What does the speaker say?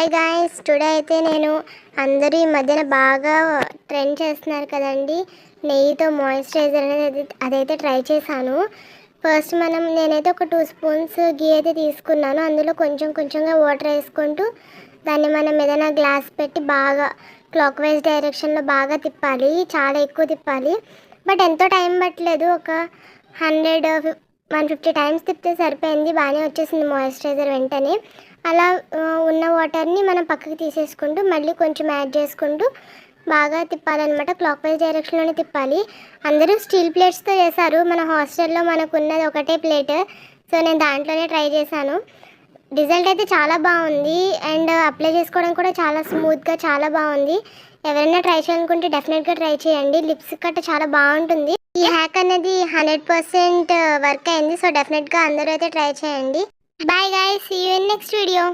Hi guys, today అయితే నేను అందరూ ఈ మధ్యన బాగా ట్రెండ్ చేస్తున్నారు కదండి నెయ్యితో మాయిశ్చరైజర్ అనేది, అదైతే ట్రై చేశాను. ఫస్ట్ నేనైతే ఒక 2 స్పూన్స్ గీ అయితే తీసుకున్నాను. అందులో కొంచెం కొంచెంగా వాటర్ వేసుకుంటూ దాన్ని మనం ఏదైనా గ్లాస్ పెట్టి బాగా క్లాక్ వైజ్ డైరెక్షన్లో బాగా తిప్పాలి, చాలా ఎక్కువ తిప్పాలి. బట్ ఎంతో టైం పట్టలేదు, ఒక 150 టైమ్స్ తిప్పితే సరిపోయింది. బాగానే వచ్చేసింది మాయిశ్చరైజర్ వెంటనే. అలా ఉన్న వాటర్ని మనం పక్కకి తీసేసుకుంటూ మళ్ళీ కొంచెం యాడ్ చేసుకుంటూ బాగా తిప్పాలన్నమాట. క్లాక్ వైజ్ డైరెక్షన్లోనే తిప్పాలి. అందరూ స్టీల్ ప్లేట్స్తో చేశారు. మన హాస్టల్లో మనకు ఉన్నది ఒకటే ప్లేట్, సో నేను దాంట్లోనే ట్రై చేశాను. రిజల్ట్ అయితే చాలా బాగుంది అండ్ అప్లై చేసుకోవడం కూడా చాలా స్మూత్గా చాలా బాగుంది. ఎవరైనా ట్రై చేయాలనుకుంటే డెఫినెట్గా ట్రై చేయండి. లిప్స్ కట్ట చాలా బాగుంటుంది. ఈ హ్యాక్ అనేది 100% వర్క్ అయింది. సో డెఫినెట్గా అందరూ అయితే ట్రై చేయండి. Bye guys, see you in next video.